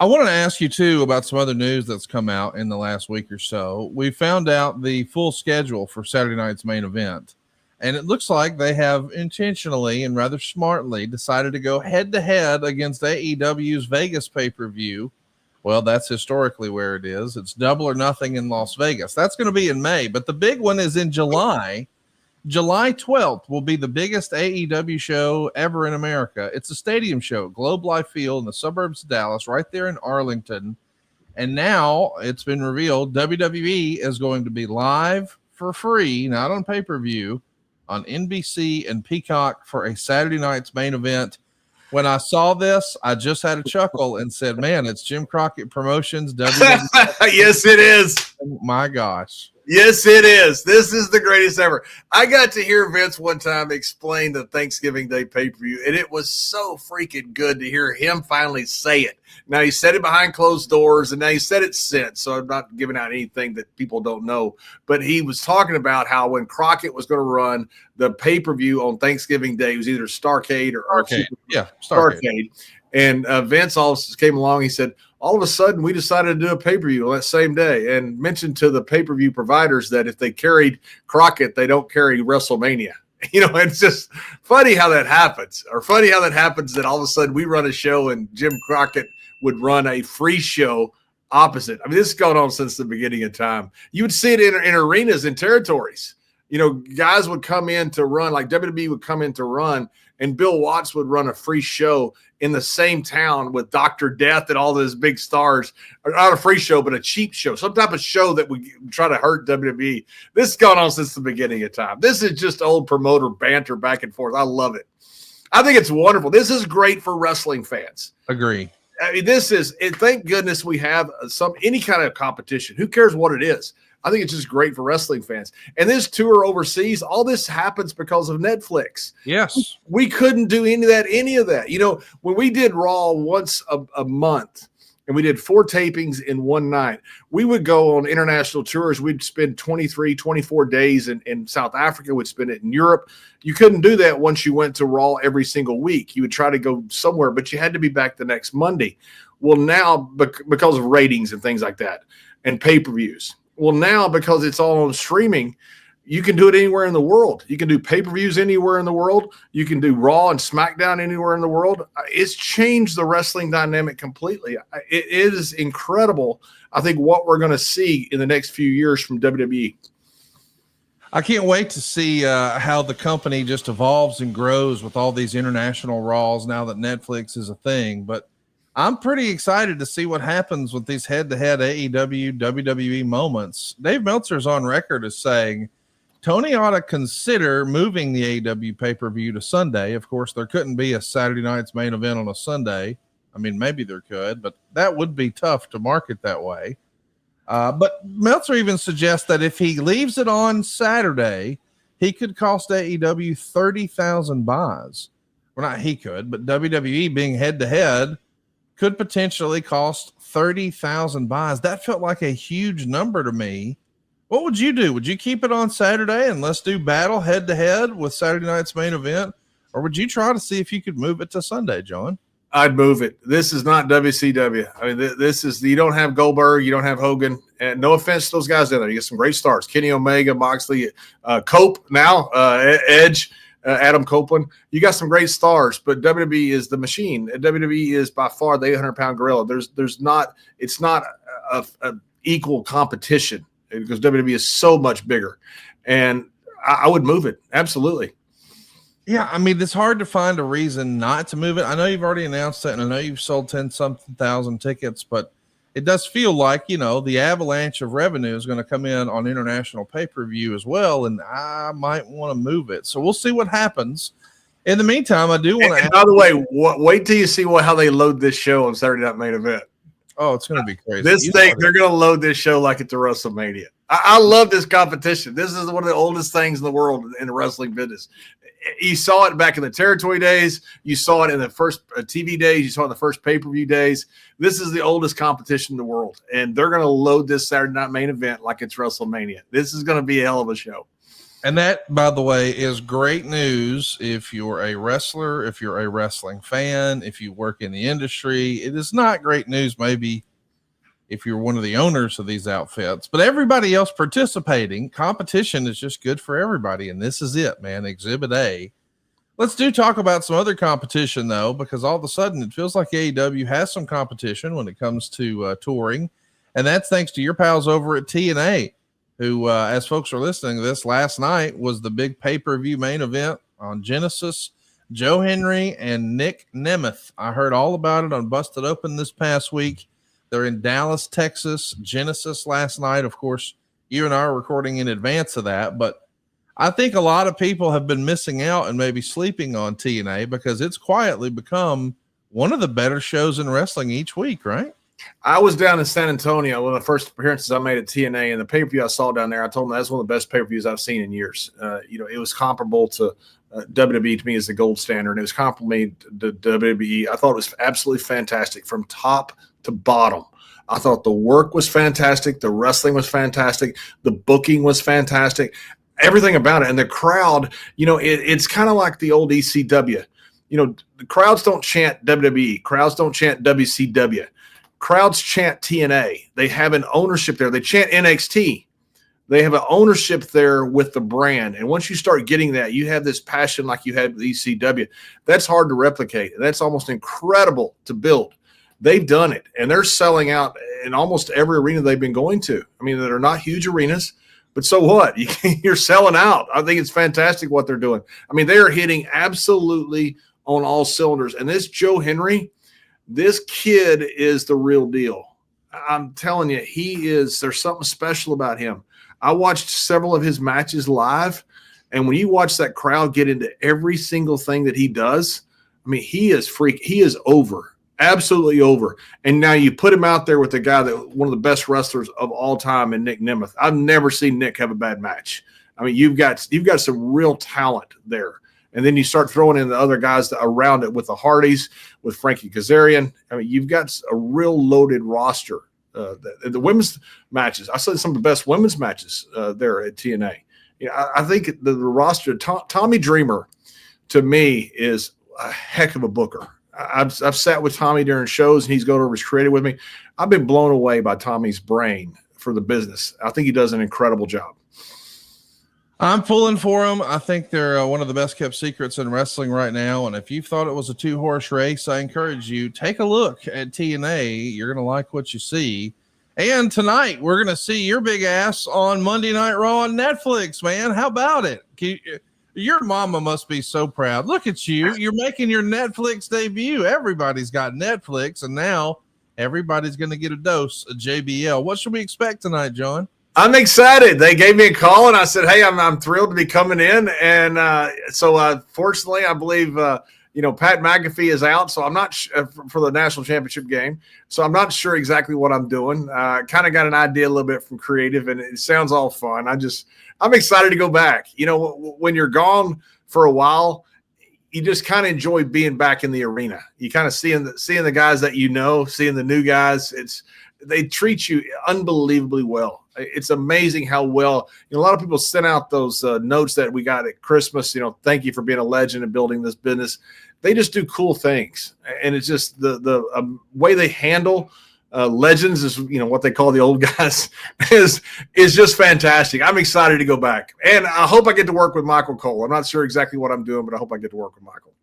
I want to ask you too about some other news that's come out in the last week or so. We found out the full schedule for Saturday night's main event, and it looks like they have intentionally and rather smartly decided to go head to head against AEW's Vegas pay-per-view. Well, that's historically where it is. It's Double or Nothing in Las Vegas. That's going to be in May, but the big one is in July. July 12th will be the biggest AEW show ever in America. It's a stadium show, Globe Life Field in the suburbs of Dallas, right there in Arlington. And now it's been revealed WWE is going to be live for free, not on pay-per-view, on NBC and Peacock for a Saturday night's main event. When I saw this, I just had a chuckle and said, man, it's Jim Crockett Promotions. WWE. Yes, it is. Oh, my gosh. Yes, it is. This is the greatest ever. I got to hear Vince one time explain the Thanksgiving Day pay-per-view, and it was so freaking good to hear him finally say it. Now, he said it behind closed doors, and now he said it since, so I'm not giving out anything that people don't know. But he was talking about how when Crockett was going to run the pay-per-view on Thanksgiving Day, it was either Starrcade or Starrcade. Yeah, Starrcade. And Vince also came along. He said, all of a sudden, we decided to do a pay-per-view on that same day and mentioned to the pay-per-view providers that if they carried Crockett, they don't carry WrestleMania. You know, it's just funny how that happens, or funny how that happens that all of a sudden we run a show and Jim Crockett would run a free show opposite. I mean, this has gone on since the beginning of time. You would see it in arenas and territories. You know, guys would come in to run, like WWE would come in to run, and Bill Watts would run a free show in the same town with Dr. Death and all those big stars. Not a free show, but a cheap show, some type of show that would try to hurt WWE. This has gone on since the beginning of time. This is just old promoter banter back and forth. I love it. I think it's wonderful. This is great for wrestling fans. Agree. I mean, this is, thank goodness we have any kind of competition. Who cares what it is? I think it's just great for wrestling fans. And this tour overseas, all this happens because of Netflix. Yes. We couldn't do any of that. You know, when we did Raw once a month and we did 4 tapings in one night, we would go on international tours. We'd spend 23, 24 days in South Africa. We'd spend it in Europe. You couldn't do that once you went to Raw every single week. You would try to go somewhere, but you had to be back the next Monday. Well, now, because of ratings and things like that and pay-per-views, well, now, because it's all on streaming, you can do it anywhere in the world. You can do pay-per-views anywhere in the world. You can do Raw and SmackDown anywhere in the world. It's changed the wrestling dynamic completely. It is incredible, I think, what we're going to see in the next few years from WWE. I can't wait to see how the company just evolves and grows with all these international Raws now that Netflix is a thing. But I'm pretty excited to see what happens with these head-to-head AEW, WWE moments. Dave Meltzer's on record as saying Tony ought to consider moving the AEW pay-per-view to Sunday. Of course, there couldn't be a Saturday night's main event on a Sunday. I mean, maybe there could, but that would be tough to market that way. But Meltzer even suggests that if he leaves it on Saturday, he could cost AEW 30,000 buys. Well, not he could, but WWE being head-to-head could potentially cost 30,000 buys. That felt like a huge number to me. What would you do? Would you keep it on Saturday and let's do battle head to head with Saturday night's main event? Or would you try to see if you could move it to Sunday, John? I'd move it. This is not WCW. I mean, this is, you don't have Goldberg, you don't have Hogan, and no offense to those guys in there. You get some great stars. Kenny Omega, Moxley, Cope now, Edge, Adam Copeland. You got some great stars, but WWE is the machine. WWE is by far the 800-pound gorilla. It's not a equal competition because WWE is so much bigger, and I would move it absolutely. Yeah, I mean, it's hard to find a reason not to move it. I know you've already announced it, and I know you've sold 10-something thousand tickets, but it does feel like, you know, the avalanche of revenue is going to come in on international pay-per-view as well, and I might want to move it. So we'll see what happens. In the meantime, I do want to. By the way, wait till you see how they load this show on Saturday Night Main Event. Oh, it's going to be crazy. They're going to load this show like it's a WrestleMania. I love this competition. This is one of the oldest things in the world in the wrestling business. You saw it back in the territory days. You saw it in the first TV days. You saw it in the first pay-per-view days. This is the oldest competition in the world, and they're going to load this Saturday Night Main Event like it's WrestleMania. This is going to be a hell of a show. And that, by the way, is great news if you're a wrestler, if you're a wrestling fan, if you work in the industry. It is not great news, maybe, if you're one of the owners of these outfits. But everybody else participating, competition is just good for everybody. And this is it, man. Exhibit A. Let's talk about some other competition, though, because all of a sudden it feels like AEW has some competition when it comes to touring. And that's thanks to your pals over at TNA. Who, as folks are listening to this, last night was the big pay-per-view main event on Genesis. Joe Henry and Nick Nemeth. I heard all about it on Busted Open this past week. They're in Dallas, Texas. Genesis last night. Of course, you and I are recording in advance of that, but I think a lot of people have been missing out and maybe sleeping on TNA because it's quietly become one of the better shows in wrestling each week, right? I was down in San Antonio, one of the first appearances I made at TNA, and the pay-per-view I saw down there, I told them that's one of the best pay-per-views I've seen in years. It was comparable to WWE to me as the gold standard, and it was comparable to WWE. I thought it was absolutely fantastic from top to bottom. I thought the work was fantastic. The wrestling was fantastic. The booking was fantastic. Everything about it. And the crowd, it's kind of like the old ECW. The crowds don't chant WWE. Crowds don't chant WCW. Crowds chant TNA. They have an ownership there. They chant NXT. They have an ownership there with the brand. And once you start getting that, you have this passion like you had with ECW. That's hard to replicate. That's almost incredible to build. They've done it, and they're selling out in almost every arena they've been going to. I mean, they're not huge arenas, but so what? You're selling out. I think it's fantastic what they're doing. I mean, they are hitting absolutely on all cylinders. And this Joe Henry, this kid is the real deal. I'm telling you, there's something special about him. I watched several of his matches live, and when you watch that crowd get into every single thing that he does, I mean, he is over, absolutely over. And now you put him out there with the guy one of the best wrestlers of all time in Nick Nemeth. I've never seen Nick have a bad match. I mean, you've got some real talent there. And then you start throwing in the other guys around it with the Hardys, with Frankie Kazarian. I mean, you've got a real loaded roster. The women's matches, I saw some of the best women's matches there at TNA. I think the roster, Tommy Dreamer, to me, is a heck of a booker. I've sat with Tommy during shows, and he's gone over his creative with me. I've been blown away by Tommy's brain for the business. I think he does an incredible job. I'm pulling for them. I think they're one of the best kept secrets in wrestling right now. And if you thought it was a 2-horse race, I encourage you, take a look at TNA. You're going to like what you see. And tonight we're going to see your big ass on Monday Night Raw on Netflix, man. How about it? Your mama must be so proud. Look at you. You're making your Netflix debut. Everybody's got Netflix, and now everybody's going to get a dose of JBL. What should we expect tonight, John? I'm excited. They gave me a call, and I said, hey, I'm thrilled to be coming in. And so fortunately, I believe, Pat McAfee is out, so I'm not for the national championship game. So I'm not sure exactly what I'm doing. Kind of got an idea a little bit from creative, and it sounds all fun. I'm excited to go back. When you're gone for a while, you just kind of enjoy being back in the arena. You kind of seeing the guys that seeing the new guys. They treat you unbelievably well. It's amazing how well, a lot of people sent out those notes that we got at Christmas, thank you for being a legend and building this business. They just do cool things. And it's just the way they handle legends is, what they call the old guys is just fantastic. I'm excited to go back. And I hope I get to work with Michael Cole. I'm not sure exactly what I'm doing, but I hope I get to work with Michael.